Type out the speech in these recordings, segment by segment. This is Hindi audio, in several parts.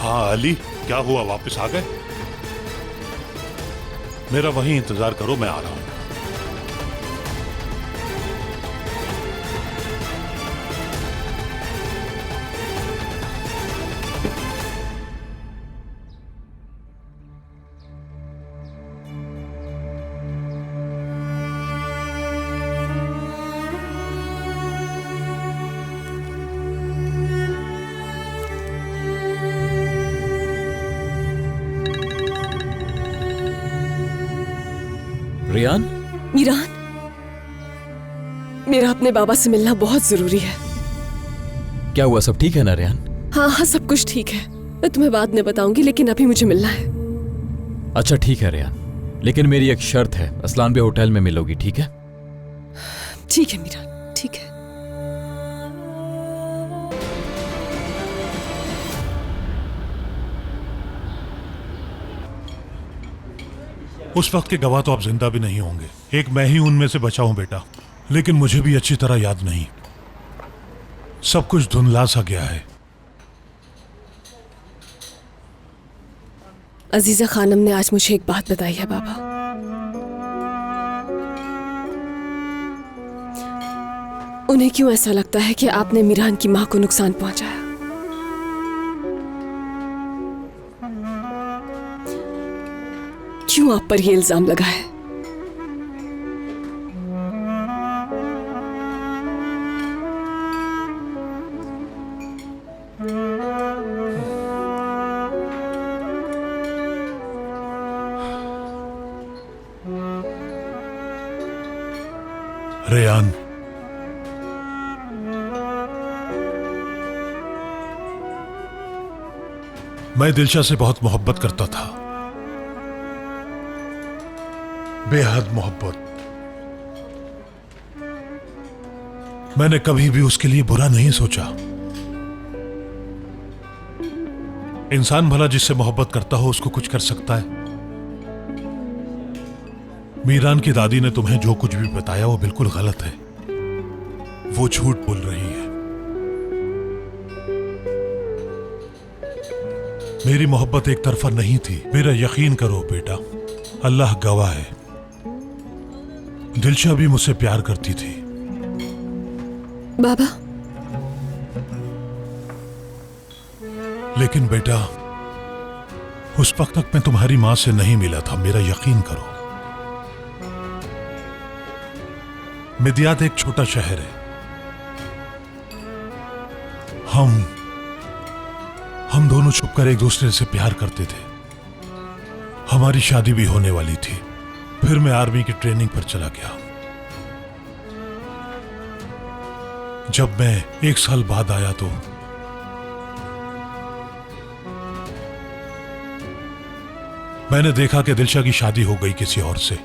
हाँ अली, क्या हुआ, वापस आ गए? मेरा वहीं इंतजार करो, मैं आ रहा हूं। रियान? मीरान, मेरा अपने बाबा से मिलना बहुत जरूरी है। क्या हुआ, सब ठीक है ना रियान? हाँ हाँ, सब कुछ ठीक है। मैं तुम्हें बाद में बताऊंगी, लेकिन अभी मुझे मिलना है। अच्छा ठीक है रियान, लेकिन मेरी एक शर्त है, असलान बे होटल में मिलोगी, ठीक है? ठीक है मीरान, ठीक है। उस वक्त के गवाह तो आप जिंदा भी नहीं होंगे। एक मैं ही उनमें से बचा हूं बेटा, लेकिन मुझे भी अच्छी तरह याद नहीं। सब कुछ धुंधला सा गया है। अजीजा खानम ने आज मुझे एक बात बताई है बाबा। उन्हें क्यों ऐसा लगता है कि आपने मीरान की मां को नुकसान पहुंचाया? क्यों आप पर यह इल्जाम लगा है? रेयान, मैं दिलशा से बहुत मोहब्बत करता था, बेहद मोहब्बत। मैंने कभी भी उसके लिए बुरा नहीं सोचा। इंसान भला जिससे मोहब्बत करता हो उसको कुछ कर सकता है? मीरान की दादी ने तुम्हें जो कुछ भी बताया वो बिल्कुल गलत है। वो झूठ बोल रही है। मेरी मोहब्बत एक तरफा नहीं थी, मेरा यकीन करो बेटा, अल्लाह गवाह है। दिलशा भी मुझसे प्यार करती थी। बाबा, लेकिन बेटा, उस वक्त तक मैं तुम्हारी मां से नहीं मिला था, मेरा यकीन करो। मिदियात एक छोटा शहर है। हम दोनों छुपकर एक दूसरे से प्यार करते थे। हमारी शादी भी होने वाली थी। फिर मैं आर्मी की ट्रेनिंग पर चला गया। जब मैं 1 साल बाद आया तो मैंने देखा कि दिलशा की शादी हो गई किसी और से।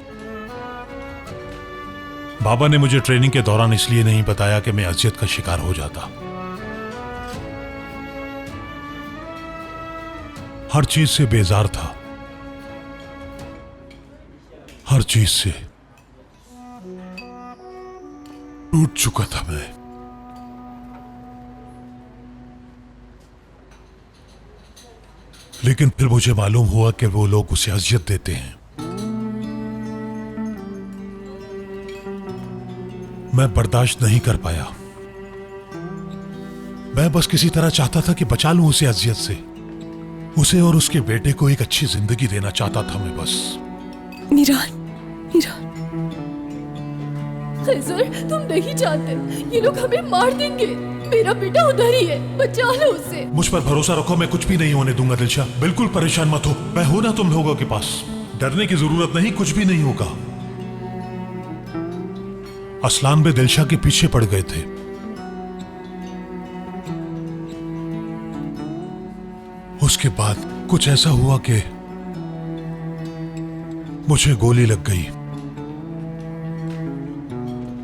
बाबा ने मुझे ट्रेनिंग के दौरान इसलिए नहीं बताया कि मैं अजियत का शिकार हो जाता। हर चीज से बेजार था, हर चीज से टूट चुका था मैं। लेकिन फिर मुझे मालूम हुआ कि वो लोग उसे अजियत देते हैं। मैं बर्दाश्त नहीं कर पाया। मैं बस किसी तरह चाहता था कि बचा लूं उसे अजियत से। उसे और उसके बेटे को एक अच्छी जिंदगी देना चाहता था मैं बस। मीरान, मीरान, सर तुम नहीं जानते, ये लोग हमें मार देंगे। मेरा बेटा उधर ही है, बचा लो उसे। मुझ पर भरोसा रखो, मैं कुछ भी नहीं होने दूंगा दिलशा। बिल्कुल परेशान मत हो, मैं हूं ना तुम लोगों के पास। डरने की जरूरत नहीं, कुछ भी नहीं होगा। असलान बे दिलशा के पीछे पड़ गए थे। उसके बाद कुछ ऐसा हुआ कि मुझे गोली लग गई।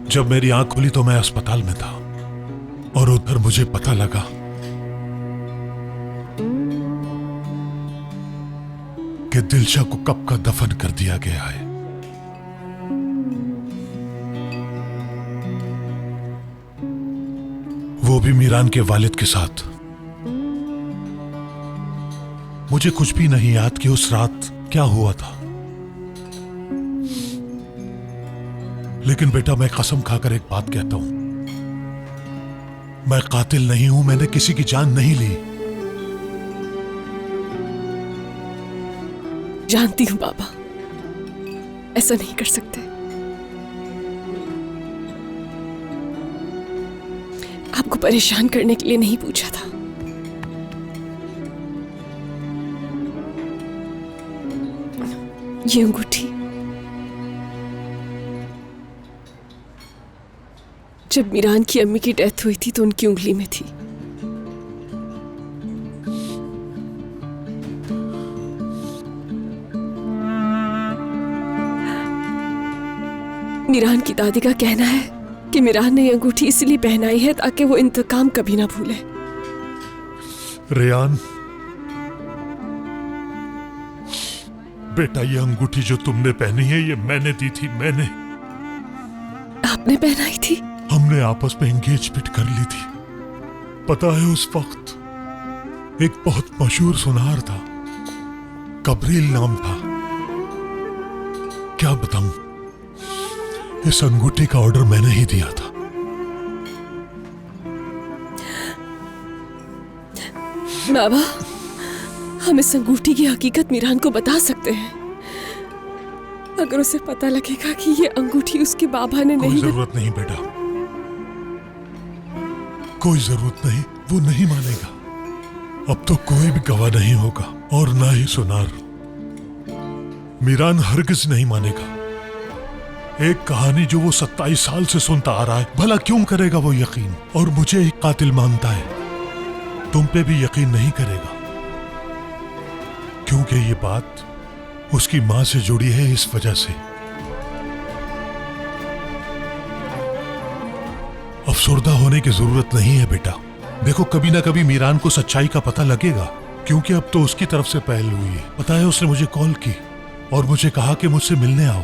जब मेरी आंख खुली तो मैं अस्पताल में था और उधर मुझे पता लगा कि दिलशा को कब का दफन कर दिया गया है। वो भी मीरान के वालिद के साथ। मुझे कुछ भी नहीं याद कि उस रात क्या हुआ था। लेकिन बेटा, मैं कसम खाकर एक बात कहता हूं, मैं कातिल नहीं हूं, मैंने किसी की जान नहीं ली। जानती हूँ बाबा, ऐसा नहीं कर सकते। आपको परेशान करने के लिए नहीं पूछा था। ये अंगूठी जब मीरान की अम्मी की डेथ हुई थी तो उनकी उंगली में थी। मीरान की दादी का कहना है कि मीरान ने ये अंगूठी इसलिए पहनाई है ताकि वो इंतकाम कभी ना भूले। रेयान बेटा, ये अंगूठी जो तुमने पहनी है ये मैंने दी थी, मैंने। आपने पहनाई थी? हमने आपस में एंगेजमेंट कर ली थी। पता है, उस वक्त एक बहुत मशहूर सुनार था, कबरील नाम था। क्या बताऊं, इस अंगूठी का ऑर्डर मैंने ही दिया था। बाबा, हम इस अंगूठी की हकीकत मीरान को बता सकते हैं। अगर उसे पता लगेगा कि ये अंगूठी उसके बाबा ने कोई नहीं। जरूरत नहीं बेटा, कोई जरूरत नहीं, वो नहीं मानेगा। अब तो कोई भी गवाह नहीं होगा और ना ही सुनार। मीरान हरगिज नहीं मानेगा। एक कहानी जो वो 27 साल से सुनता आ रहा है, भला क्यों करेगा वो यकीन? और मुझे एक कातिल मानता है, तुम पे भी यकीन नहीं करेगा, क्योंकि ये बात उसकी मां से जुड़ी है। इस वजह से अफसरदा होने की जरूरत नहीं है बेटा। देखो, कभी ना कभी मीरान को सच्चाई का पता लगेगा, क्योंकि अब तो उसकी तरफ से पहल हुई है। पता है, उसने मुझे कॉल की और मुझे कहा कि मुझसे मिलने आओ,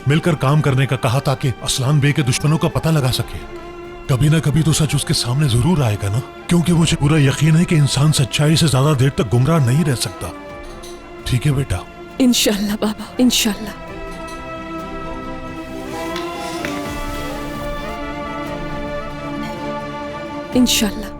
मिलकर काम करने का कहा, ताकि असलान बे के दुश्मनों का पता लगा सके। कभी ना कभी तो सच उसके सामने जरूर आएगा ना, क्योंकि मुझे पूरा यकीन है कि इंसान सच्चाई से ज्यादा देर तक गुमराह नहीं रह सकता। ठीक है बेटा? इंशाल्लाह बाबा, इंशाल्लाह। इंशाल्लाह।